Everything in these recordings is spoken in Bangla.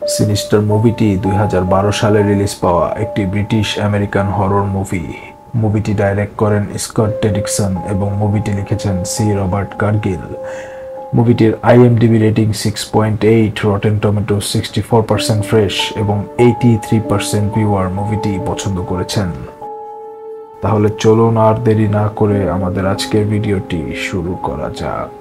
সিনিস্টার মুভিটি 2012 সালে রিলিজ পাওয়া একটি ব্রিটিশ আমেরিকান হরর মুভি। মুভিটি ডাইরেক্ট করেন স্কট ডেরিকসন এবং মুভিটি লিখেছেন সি রবার্ট কার্গিল। মুভিটির IMDb rating 6.8, Rotten Tomato 64% fresh এবং 83% ভিউয়ার মুভিটি পছন্দ করেছেন। তাহলে চলুন আর দেরি না করে আমাদের আজকের ভিডিওটি শুরু করা যাক।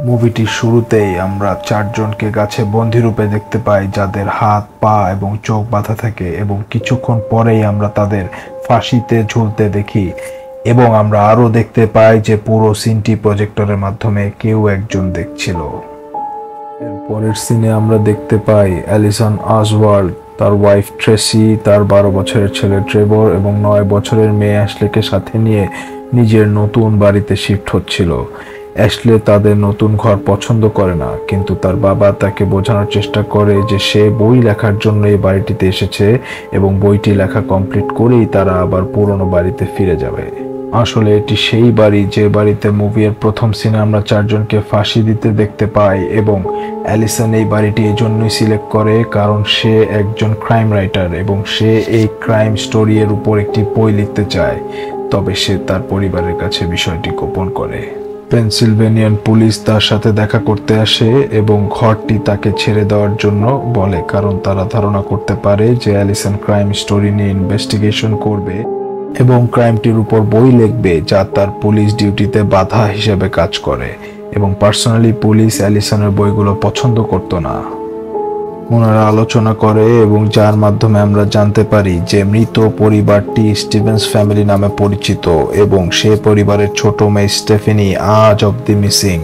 মুভিটির শুরুতেই আমরা চারজনকে গাছে বন্দী রূপে দেখতে পাই, যাদের হাত, পা এবং চোখ বাঁধা থাকে এবং কিছুক্ষণ পরেই আমরা তাদের ফাঁসিতে ঝুলতে দেখি এবং আমরা আরও দেখতে পাই যে পুরো সিনটি প্রজেক্টরের মাধ্যমে কেউ একজন দেখছিল। এর পরের সিনে আমরা দেখতে পাই অ্যালিসন অসওয়াল্ড, তার ওয়াইফ ট্রেসি, তার 12 বছরের ছেলে ট্রেভর এবং 9 বছরের মেয়ে অ্যাশলেকে সাথে নিয়ে নিজের নতুন বাড়িতে শিফট হচ্ছিল। অ্যাশলে তাদের নতুন ঘর পছন্দ করে না, কিন্তু তার বাবা তাকে বোঝানোর চেষ্টা করে যে সে বই লেখার জন্য এই বাড়িটিতে এসেছে এবং বইটি লেখা কমপ্লিট করেই তারা আবার পুরনো বাড়িতে ফিরে যাবে। আসলে এটি সেই বাড়ি যে বাড়িতে মুভির প্রথম সিনে আমরা চারজনকে ফাঁসি দিতে দেখতে পাই এবং অ্যালিসন এই বাড়িটি এজন্যই সিলেক্ট করে কারণ সে একজন ক্রাইম রাইটার এবং সে এই ক্রাইম স্টোরি এর উপর একটি বই লিখতে চায়। তবে সে তার পরিবারের কাছে বিষয়টি গোপন করে। পেনসিলভেনিয়ান পুলিশ তার সাথে দেখা করতে আসে এবং ঘরটি তাকে ছেড়ে দেওয়ার জন্য বলে, কারণ তারা ধারণা করতে পারে যে অ্যালিসন ক্রাইম স্টোরি নিয়ে ইনভেস্টিগেশন করবে এবং ক্রাইমটির উপর বই লিখবে, যা তার পুলিশ ডিউটিতে বাধা হিসেবে কাজ করে। এবং পার্সোনালি পুলিশ অ্যালিসনের বইগুলো পছন্দ করত না। ওনারা আলোচনা করে এবং যার মাধ্যমে আমরা জানতে পারি যে মৃত পরিবারটি স্টিভেন্স ফ্যামিলি নামে পরিচিত এবং সে পরিবারের ছোট মেয়ে স্টেফেনি আজ অব্দি মিসিং।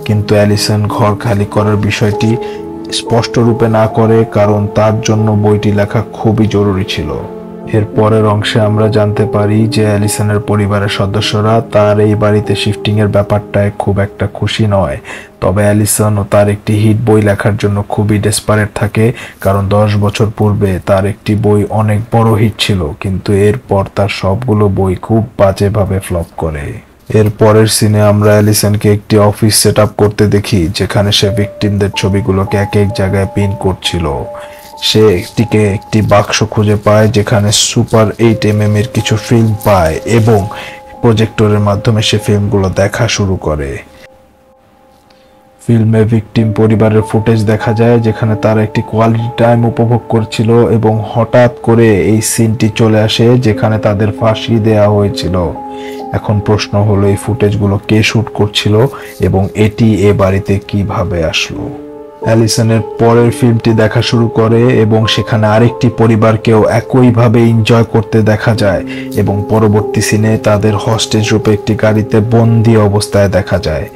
কিন্তু অ্যালিসন ঘর খালি করার বিষয়টি স্পষ্ট রূপে না করে কারণ তার জন্য বইটি লেখা খুবই জরুরি ছিল। এর পরের অংশে আমরা জানতে পারি যে অ্যালিসনের পরিবারের সদস্যরা তার এই বাড়িতে শিফটিং এর ব্যাপারটায় খুব একটা খুশি নয়। তবে অ্যালিসন ও তার একটি হিট বই লেখার জন্য খুবই ডেসপারেট থাকে, কারণ 10 বছর পূর্বে তার একটি বই অনেক বড় হিট ছিল, কিন্তু এরপর তার সবগুলো বই খুব বাজেভাবে ফ্লপ করে। এর পরের সিনে আমরা অ্যালিসনকে একটি অফিস সেট আপ করতে দেখি, যেখানে সে ভিকটিমদের ছবিগুলোকে এক এক জায়গায় পিন করছিল। সে একটি বাক্স খুঁজে পায় যেখানে সুপার 8mm এর কিছু ফিল্ম পায় এবং প্রজেক্টরের মাধ্যমে সে ফিল্মগুলো দেখা শুরু করে। ফিল্মে ভিকটিম পরিবারের ফুটেজ দেখা যায় যেখানে তারা একটি কোয়ালিটি টাইম উপভোগ করছিল এবং হঠাৎ করে এই সিনটি চলে আসে যেখানে তাদের ফাঁসি দেয়া হয়েছিল। এখন প্রশ্ন হলো, এই ফুটেজগুলো কে শুট করছিল এবং এটি এ বাড়িতে কিভাবে আসলো? অ্যালিসনের পরের ফিল্মটি দেখা শুরু করে এবং সেখানে আরেকটি পরিবারকেও একইভাবে এনজয় করতে দেখা যায় এবং পরবর্তী সিনে তাদের হস্টেজ রূপে একটি গাড়িতে বন্দি অবস্থায় দেখা যায়।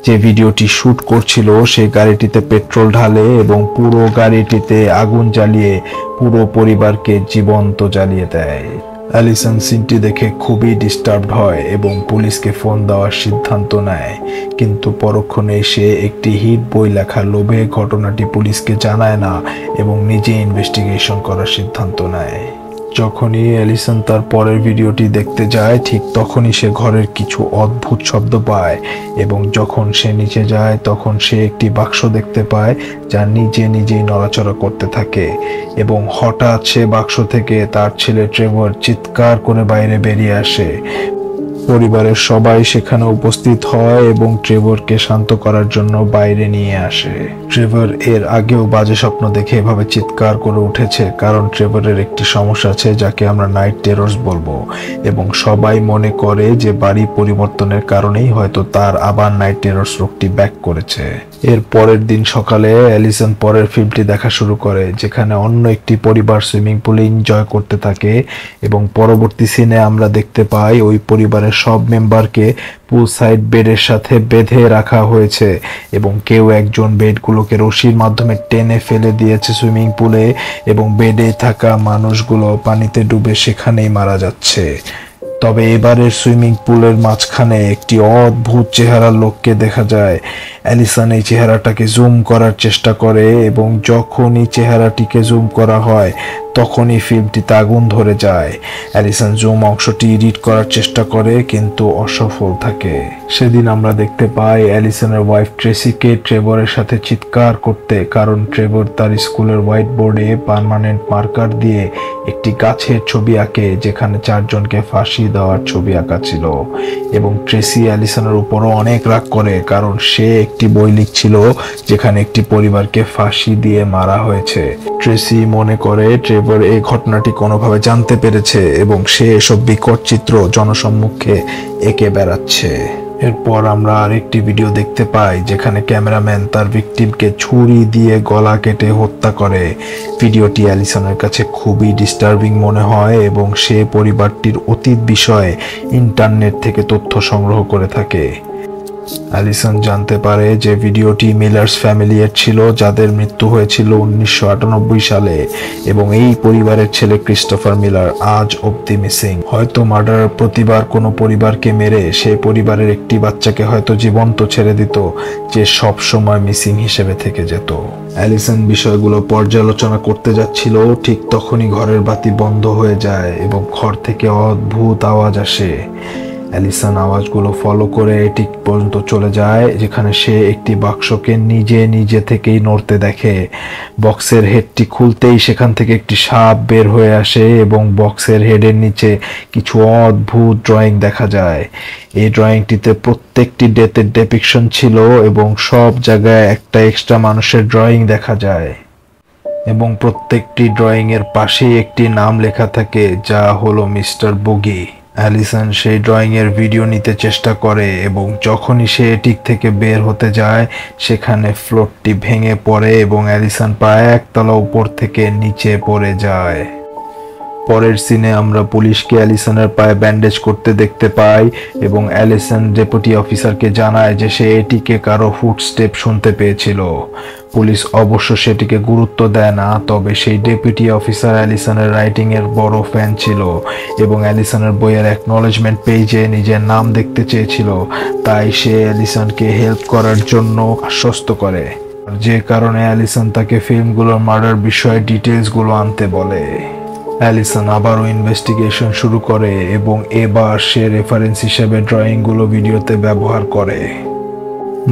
যে ভিডিওটি শুট করছিল সে গাড়িটিতে পেট্রোল ঢালে এবং পুরো গাড়িটিতে আগুন জ্বালিয়ে পুরো পরিবারকে জীবন্ত জ্বালিয়ে দেয়। অ্যালিসন সিনটি দেখে খুবই ডিস্টার্বড হয় এবং পুলিশকে ফোন দেওয়ার সিদ্ধান্ত নেয়, কিন্তু পরক্ষণে সে একটি হিট বই লেখার লোভে ঘটনাটি পুলিশকে জানায় না এবং নিজে ইনভেস্টিগেশন করার সিদ্ধান্ত নেয়। যখনই অ্যালিসন তার পরের ভিডিওটি দেখতে যায় ঠিক তখনই সে ঘরের কিছু অদ্ভুত শব্দ পায় এবং যখন সে নিচে যায় তখন সে একটি বাক্স দেখতে পায় যা নিজেই নড়াচড়া করতে থাকে এবং হঠাৎ সে বাক্স থেকে তার ছেলে ট্রেভর চিৎকার করে বাইরে বেরিয়ে আসে। পরিবারের সবাই সেখানে উপস্থিত হয় এবং ট্রেভরকে শান্ত করার জন্য বাইরে নিয়ে আসে। ট্রেভর এর আগেও বাজে স্বপ্ন দেখে এভাবে চিৎকার করে উঠেছে, কারণ ট্রেভরের একটি সমস্যা আছে যাকে আমরা নাইট টেরর্স বলবো এবং সবাই মনে করে যে বাড়ি পরিবর্তনের কারণেই হয়তো তার আবার নাইট টেরর্স রোগটি ব্যাক করেছে। এর পরের দিন সকালে অ্যালিসন পরের ফিল্মটি দেখা শুরু করে যেখানে অন্য একটি পরিবার সুইমিং পুলে এনজয় করতে থাকে এবং পরবর্তী সিনে আমরা দেখতে পাই ওই পরিবারের সব মেম্বারকে পুল সাইড বেডের সাথে বেঁধে রাখা হয়েছে এবং কেউ একজন বেডগুলোকে রশির মাধ্যমে টেনে ফেলে দিয়েছে সুইমিং পুলে এবং বেডে থাকা মানুষগুলো পানিতে ডুবে সেখানেই মারা যাচ্ছে। তবে এবারের সুইমিং পুলের মাঝখানে একটি অদ্ভুত চেহারার লোককে দেখা যায়। অ্যালিসন এই চেহারাটাকে জুম করার চেষ্টা করে এবং যখনই চেহারাটিকে জুম করা হয় তখনই ফিল্মটিতে আগুন ধরে যায়। অ্যালিসন জুম অংশটি এডিট করার চেষ্টা করে কিন্তু অসফল থাকে। সেদিন আমরা দেখতে পাই অ্যালিসনের ওয়াইফ ট্রেসিকে ট্রেভরের সাথে চিৎকার করতে, কারণ ট্রেভর তার স্কুলের হোয়াইট বোর্ডে পার্মানেন্ট মার্কার দিয়ে একটি গাছের ছবি আঁকে যেখানে 4 জনকে ফাঁসি দেওয়ার ছবি আঁকা ছিল। এবং ট্রেসি অ্যালিসনের উপরও অনেক রাগ করে, কারণ সে একটি বই লিখছিল যেখানে একটি পরিবারকে ফাঁসি দিয়ে মারা হয়েছে। ট্রেসি মনে করে ট্রেভর এই ঘটনাটি কোনোভাবে জানতে পেরেছে এবং সে এসব বিকট চিত্র জনসম্মুখে এঁকে বেড়াচ্ছে। এরপর আমরা আরেকটি ভিডিও দেখতে পাই যেখানে ক্যামেরাম্যান তার ভিকটিমকে ছুরি দিয়ে গলা কেটে হত্যা করে। ভিডিওটি অ্যালিসনের কাছে খুবই ডিস্টার্বিং মনে হয় এবং সে পরিবারটির অতীত বিষয়ে ইন্টারনেট থেকে তথ্য সংগ্রহ করে থাকে। অ্যালিসন জানতে পারে যে ভিডিওটি মিলার্স ফ্যামিলির ছিল, যাদের মৃত্যু হয়েছিল 1998 সালে, এবং এই পরিবারের ছেলে ক্রিস্টোফার মিলার আজ অবধি মিসিং। হয়তো মার্ডারের প্রতিবার কোনো পরিবারকে মেরে সেই পরিবারের একটি বাচ্চাকে হয়তো জীবন্ত ছেড়ে দিত, যে সব সময় মিসিং হিসেবে থেকে যেত। অ্যালিসন বিষয়গুলো পর্যালোচনা করতে যাচ্ছিল, ঠিক তখনই ঘরের বাতি বন্ধ হয়ে যায় এবং ঘর থেকে অদ্ভুত আওয়াজ আসে। অ্যালিসন আওয়াজগুলো ফলো করে ঠিক পর্যন্ত চলে যায় যেখানে সে একটি বাক্সকে নিজে নিজে থেকেই নড়তে দেখে। বক্সের হেডটি খুলতেই সেখান থেকে একটি সাপ বের হয়ে আসে এবং বক্সের হেডের নিচে কিছু অদ্ভুত ড্রয়িং দেখা যায়। এই ড্রয়িংটিতে প্রত্যেকটি ডেথের ডেপিকশন ছিল এবং সব জায়গায় একটা এক্সট্রা মানুষের ড্রয়িং দেখা যায় এবং প্রত্যেকটি ড্রয়িং এর পাশেই একটি নাম লেখা থাকে, যা হলো মিস্টার বগি। অ্যালিসন সেই ড্রয়িং এর ভিডিও নিতে চেষ্টা করে এবং যখনই সে এটিক থেকে বের হতে যায় সেখানে ফ্লোরটি ভেঙে পড়ে এবং অ্যালিসন প্রায় 1 তলা উপর থেকে নিচে পড়ে যায়। পরের সিনে আমরা পুলিশকে অ্যালিসনের পায়ে ব্যান্ডেজ করতে দেখতে পাই এবং অ্যালিসন ডেপুটি অফিসারকে জানায় যে সে এটিকে কারো ফুটস্টেপ শুনতে পেয়েছিল। পুলিশ অবশ্য সেটিকে গুরুত্ব দেয় না, তবে সেই ডেপুটি অফিসার অ্যালিসনের রাইটিং এর বড় ফ্যান ছিল এবং অ্যালিসনের বইয়ের অ্যাকনলেজমেন্ট পেজে নিজের নাম দেখতে চেয়েছিল, তাই সে অ্যালিসনকে হেল্প করার জন্য আশ্বস্ত করে, যে কারণে অ্যালিসন তাকে ফিল্মগুলোর মার্ডার বিষয়ে ডিটেলসগুলো আনতে বলে। অ্যালিসন আবারও ইনভেস্টিগেশন শুরু করে এবং এবার সে রেফারেন্স হিসেবে ড্রয়িংগুলো ভিডিওতে ব্যবহার করে।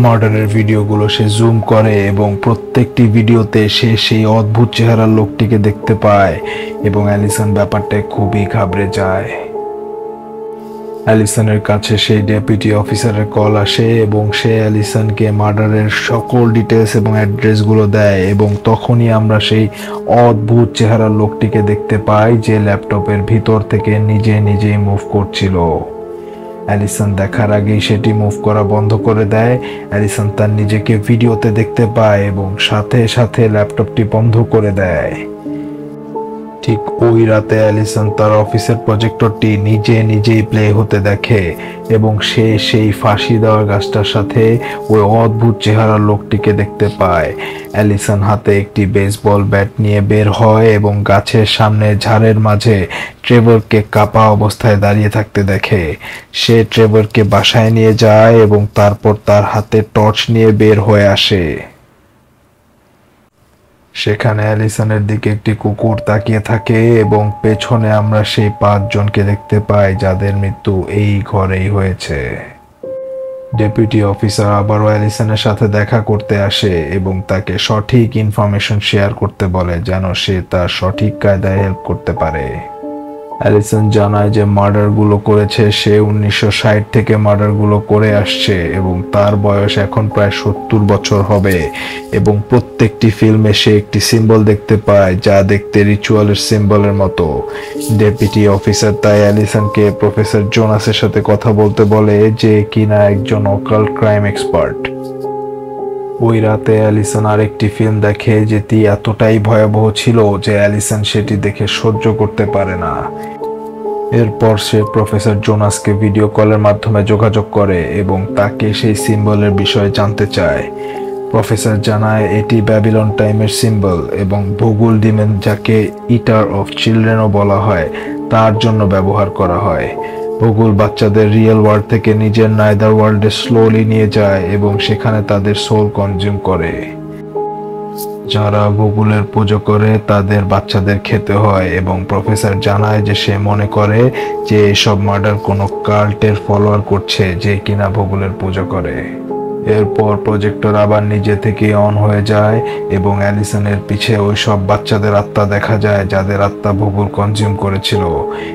মার্ডারের ভিডিওগুলো সে জুম করে এবং প্রত্যেকটি ভিডিওতে সে সেই অদ্ভুত চেহারার লোকটিকে দেখতে পায় এবং অ্যালিসন ব্যাপারটায় খুবই ঘাবড়ে যায়। অ্যালিসনের কাছে সেই ডেপুটি অফিসারের কল আসে এবং সে অ্যালিসনকে মার্ডারের সকল ডিটেলস এবং অ্যাড্রেসগুলো দেয় এবং তখনই আমরা সেই অদ্ভুত চেহারার লোকটিকে দেখতে পাই যে ল্যাপটপের ভিতর থেকে নিজে নিজেই মুভ করছিল। অ্যালিসন দেখার আগেই সেটি মুভ করা বন্ধ করে দেয়। অ্যালিসন তার নিজেকে ভিডিওতে দেখতে পায় এবং সাথে সাথে ল্যাপটপটি বন্ধ করে দেয়। ঠিক ওই রাতে অ্যালিসন তার অফিসের প্রজেক্টরটি নিজে নিজেই প্লে হতে দেখে এবং সে সেই ফাঁসি দেওয়া গাছটার সাথে ওই অদ্ভুত চেহারার লোকটিকে দেখতে পায়। অ্যালিসন হাতে একটি বেসবল ব্যাট নিয়ে বের হয় এবং গাছের সামনে ঝাড়ের মাঝে ট্রেভরকে কাপা অবস্থায় দাঁড়িয়ে থাকতে দেখে। সে ট্রেভরকে বাসায় নিয়ে যায় এবং তারপর তার হাতে টর্চ নিয়ে বের হয়ে আসে। সেখানে অ্যালিসনের দিকে একটি কুকুর তাকিয়ে থাকে এবং পেছনে আমরা সেই 5 জনকে দেখতে পাই যাদের মৃত্যু এই ঘরেই হয়েছে। ডেপুটি অফিসার আবারও অ্যালিসনের সাথে দেখা করতে আসে এবং তাকে সঠিক ইনফরমেশন শেয়ার করতে বলে যেন সে তার সঠিক কায়দায় হেল্প করতে পারে। অ্যালিসন জানায় যে মার্ডারগুলো করেছে সে 1960 থেকে মার্ডারগুলো করে আসছে এবং তার বয়স এখন প্রায় 70 বছর হবে এবং প্রত্যেকটি ফিল্মে সে একটি সিম্বল দেখতে পায় যা দেখতে রিচুয়ালের সিম্বলের মতো। ডেপুটি অফিসার তাই অ্যালিসনকে প্রফেসর জোনাসের সাথে কথা বলতে বলে, যে কিনা একজন অকাল্ট ক্রাইম এক্সপার্ট। ওই রাতে অ্যালিসন আরেকটি ফিল্ম দেখে যেটি এতটাই ভয়াবহ ছিল যে অ্যালিসন সেটি দেখে সহ্য করতে পারে না। এরপর সে প্রফেসর জোনাসকে ভিডিও কলের মাধ্যমে যোগাযোগ করে এবং তাকে সেই সিম্বলের বিষয়ে জানতে চায়। প্রফেসর জানায় এটি ব্যাবিলন টাইমের সিম্বল এবং ভূগোল ডিমেন, যাকে ইটার অফ চিলড্রেনও বলা হয়, তার জন্য ব্যবহার করা হয়। ভূগোল বাচ্চাদের রিয়েল ওয়ার্ল্ড থেকে নিজের নাইদার ওয়ার্ল্ডে স্লোলি নিয়ে যায় এবং সেখানে তাদের সোল কনজিউম করে। যারা ভূগোলের পুজো করে তাদের বাচ্চাদের খেতে হয় এবং প্রফেসর জানায় যে সে মনে করে যে এসব মার্ডার কোনো কাল্টের ফলোয়ার করছে যে কিনা ভূগোলের পুজো করে। এরপর প্রজেক্টর আবার নিজে থেকে অন হয়ে যায় এবং অ্যালিসনের পিছে ওই সব বাচ্চাদের আত্মা দেখা যায় যাদের আত্মা ভূগোল কনজিউম করেছিল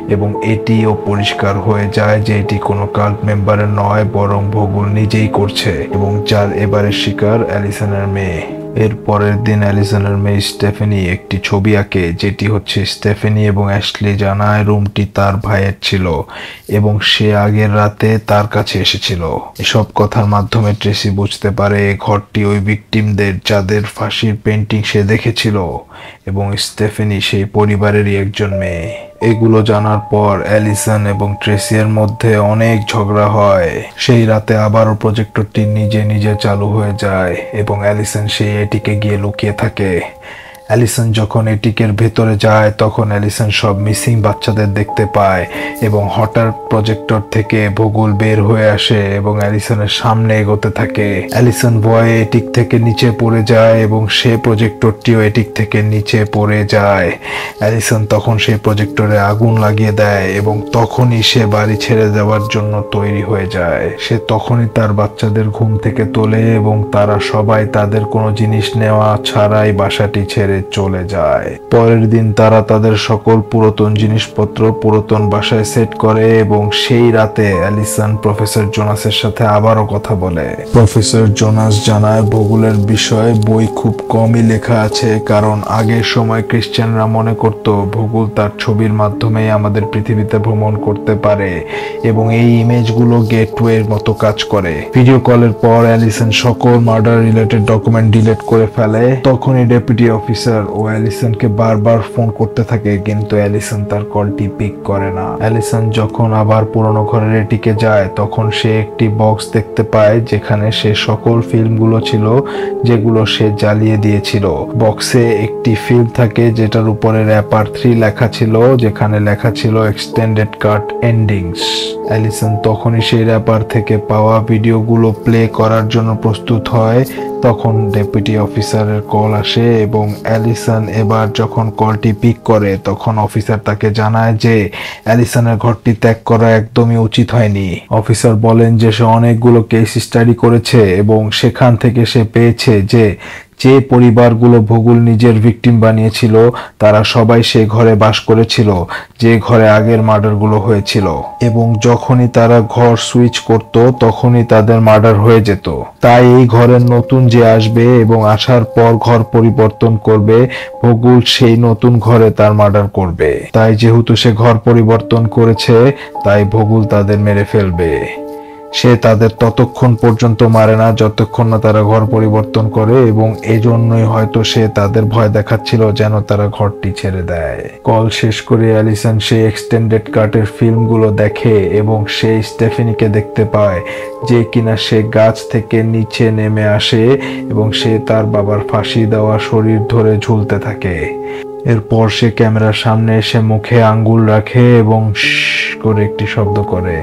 এবং এটিও পরিষ্কার হয়ে যায় যে এটি কোনো কাল্ট মেম্বারের নয় বরং ভূগোল নিজেই করছে এবং যার এবারের শিকার অ্যালিসনের মেয়ে। এর পরের দিন অ্যালিসনের মেয়ে স্টেফেনি একটি ছবি আঁকে যেটি হচ্ছে স্টেফেনি এবং অ্যাশলি জানায় রুমটি তার ভাইয়ের ছিল এবং সে আগের রাতে তার কাছে এসেছিল। এসব কথার মাধ্যমে ট্রেসি বুঝতে পারে ঘরটি ওই ভিকটিমদের যাদের ফাঁসির পেন্টিং সে দেখেছিল এবং স্টেফেনি সেই পরিবারেরই একজন মেয়ে। এগুলো জানার পর অ্যালিসন এবং ট্রেসির মধ্যে অনেক ঝগড়া হয়। সেই রাতে আবারও প্রজেক্টরটি নিজে নিজে চালু হয়ে যায় এবং অ্যালিসন সেই এটিকে গিয়ে লুকিয়ে থাকে। অ্যালিসন যখন এটিকের ভেতরে যায় তখন অ্যালিসন সব মিসিং বাচ্চাদের দেখতে পায় এবং হঠাৎ প্রজেক্টর থেকে ভূগোল বের হয়ে আসে এবং অ্যালিসনের সামনে এগোতে থাকে। অ্যালিসন ভয়ে এটিক থেকে নিচে পড়ে যায় এবং সে প্রজেক্টরটিও এটিক থেকে নিচে পড়ে যায়। অ্যালিসন তখন সেই প্রজেক্টরে আগুন লাগিয়ে দেয় এবং তখনই সে বাড়ি ছেড়ে যাওয়ার জন্য তৈরি হয়ে যায়। সে তখনই তার বাচ্চাদের ঘুম থেকে তোলে এবং তারা সবাই তাদের কোনো জিনিস নেওয়া ছাড়াই বাসাটি ছেড়ে চলে যায়। পরের দিন তারা তাদের সকল পুরাতন জিনিসপত্র পুরাতন বাসায় সেট করে এবং সেই রাতে অ্যালিসন প্রফেসর জোনাসের সাথে আবারও কথা বলে। প্রফেসর জোনাস জানায় ভূগোলের বিষয়ে বই খুব কমই লেখা আছে কারণ আগের সময় খ্রিস্টানরা মনে করত ভূগোল তার ছবির মাধ্যমেই আমাদের পৃথিবীতে ভ্রমণ করতে পারে এবং এই ইমেজগুলো গেটওয়ের মতো কাজ করে। ভিডিও কলের পর অ্যালিসন সকল মার্ডার রিলেটেড ডকুমেন্ট ডিলিট করে ফেলে। তখনই ডেপুটি অফিসার ও অ্যালিসনকে বারবার ফোন করতে থাকে কিন্তু অ্যালিসন তার কলটি পিক করে না। অ্যালিসন যখন আবার পুরনো ঘরের এটিকে যায় তখন সে একটি বক্স দেখতে পায় যেখানে সে সকল ফিল্মগুলো ছিল যেগুলো সে জ্বালিয়ে দিয়েছিল। বক্সে একটি ফিল্ম থাকে যেটার উপরে র্যাপার 3 লেখা ছিল যেখানে লেখা ছিল এক্সটেন্ডেড কাট এন্ডিংস। অ্যালিসন তখনই সেই র্যাপার থেকে পাওয়া ভিডিওগুলো প্লে করার জন্য প্রস্তুত হয়। তখন ডেপুটি অফিসারের কল আসে এবং অ্যালিসন এবার যখন কলটি পিক করে তখন অফিসার তাকে জানায় যে অ্যালিসনের ঘরটি ত্যাগ করা একদমই উচিত হয়নি। অফিসার বলেন যে সে অনেকগুলো কেস স্টাডি করেছে এবং সেখান থেকে সে পেয়েছে যে যে পরিবারগুলো ভূগোল নিজের ভিকটিম বানিয়েছিল তারা সবাই সেই ঘরে বাস করেছিল যে ঘরে আগের মার্ডারগুলো হয়েছিল এবং যখনই তারা ঘর সুইচ করত তখনই তাদের মার্ডার হয়ে যেত। তাই এই ঘরের নতুন যে আসবে এবং আসার পর ঘর পরিবর্তন করবে ভূগোল সেই নতুন ঘরে তার মার্ডার করবে। তাই যেহেতু সে ঘর পরিবর্তন করেছে তাই ভূগোল তাদের মেরে ফেলবে। সে তাদের ততক্ষণ পর্যন্ত মারে না যতক্ষণ না তারা ঘর পরিবর্তন করে এবং এজন্যই হয়তো সে তাদের ভয় দেখাচ্ছিল যেন তারা ঘরটি ছেড়ে দেয়। কল শেষ করে অ্যালিসন সেই এক্সটেন্ডেড কাটের ফিল্মগুলো দেখে এবং সে স্টেফেনিকে দেখতে পায় যে কিনা সে গাছ থেকে নিচে নেমে আসে এবং সে তার বাবার ফাঁসি দেওয়া শরীর ধরে ঝুলতে থাকে। এরপর সে ক্যামেরার সামনে এসে মুখে আঙ্গুল রাখে এবং করে একটি শব্দ করে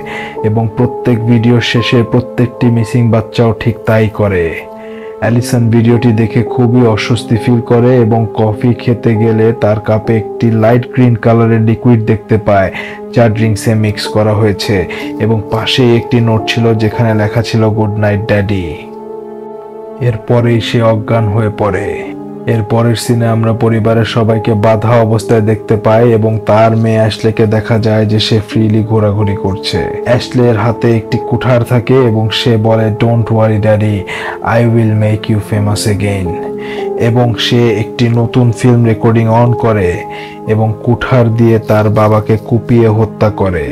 এবং প্রত্যেক ভিডিও শেষে প্রত্যেকটি মিসিং বাচ্চাও ঠিক তাই করে। অ্যালিসন ভিডিওটি দেখে খুবই অস্বস্তি ফিল করে এবং কফি খেতে গেলে তার কাপে একটি লাইট গ্রিন কালারের লিকুইড দেখতে পায় যা ড্রিঙ্কসে মিক্স করা হয়েছে এবং পাশেই একটি নোট ছিল যেখানে লেখা ছিল গুড নাইট ড্যাডি। এরপরেই সে অজ্ঞান হয়ে পড়ে। এর পরের সিনে আমরা পরিবারের সবাইকে বাধা অবস্থায় দেখতে পাই এবং তার মেয়ে অ্যাশলেকে দেখা যায় যে সে ফ্রিলি ঘোরাঘুরি করছে। অ্যাশলের হাতে একটি কুঠার থাকে এবং সে বলে don't worry daddy, I will make you famous again. এবং সে একটি নতুন ফিল্ম রেকর্ডিং অন করে এবং কুঠার দিয়ে তার বাবাকে কুপিয়ে হত্যা করে।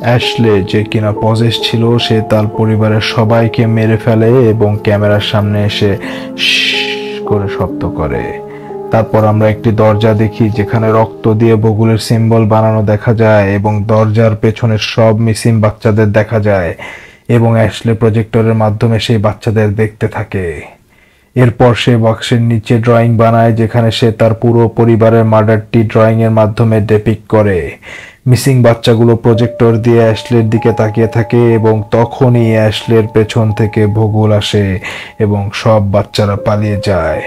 অ্যাশলে যে কিনা পজেস ছিল সে তার পরিবারের সবাইকে মেরে ফেলে এবং ক্যামেরার সামনে এসে করে শব্দ করে। তারপর আমরা একটি দরজা দেখি যেখানে রক্ত দিয়ে ভূগোলের সিম্বল বানানো দেখা যায় এবং দরজার পেছনের সব মিসিং বাচ্চাদের দেখা যায় এবং অ্যাশলে প্রজেক্টরের মাধ্যমে সেই বাচ্চাদের দেখতে থাকে। এরপর সে বক্সের নিচে ড্রয়িং বানায় যেখানে সে তার পুরো পরিবারের মার্ডারটি ড্রয়িং এর মাধ্যমে ডেপিক্ট করে। মিসিং বাচ্চাগুলো প্রজেক্টর দিয়ে অ্যাশলের দিকে তাকিয়ে থাকে এবং তখনই অ্যাশলের পেছন থেকে ভূগোল আসে এবং সব বাচ্চারা পালিয়ে যায়।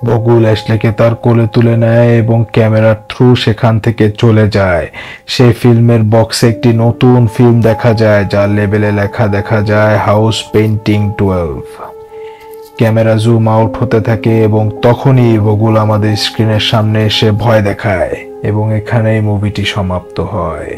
বগুল অ্যাশলেকে তার কোলে তুলে নেয় এবং ক্যামেরার থ্রু সেখান থেকে চলে যায়। সেই ফিল্মের বক্সে একটি নতুন ফিল্ম দেখা যায়, যার লেবেলে লেখা দেখা যায় house painting 12। Camera zoom out হতে থাকে এবং তখনই বগুল আমাদের স্ক্রিনের সামনে এসে ভয় দেখায় এবং এখানেই মুভিটি সমাপ্ত হয়।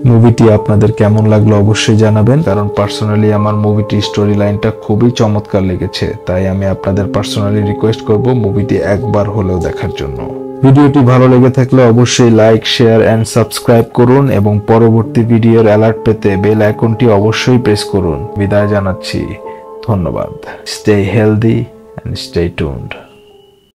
মুভিটি আপনাদের কেমন লাগলো অবশ্যই জানাবেন, কারণ পার্সোনালি আমার মুভিটির স্টোরি লাইনটা খুবই চমৎকার লেগেছে। তাই আমি আপনাদের পার্সোনালি রিকোয়েস্ট করব মুভিটি একবার হলেও দেখার জন্য। ভিডিওটি ভালো লেগে থাকলে অবশ্যই লাইক, শেয়ার এন্ড সাবস্ক্রাইব করুন এবং পরবর্তী ভিডিওর অ্যালার্ট পেতে বেল আইকনটি অবশ্যই প্রেস করুন। বিদায় জানাচ্ছি, ধন্যবাদ। Stay healthy and stay tuned.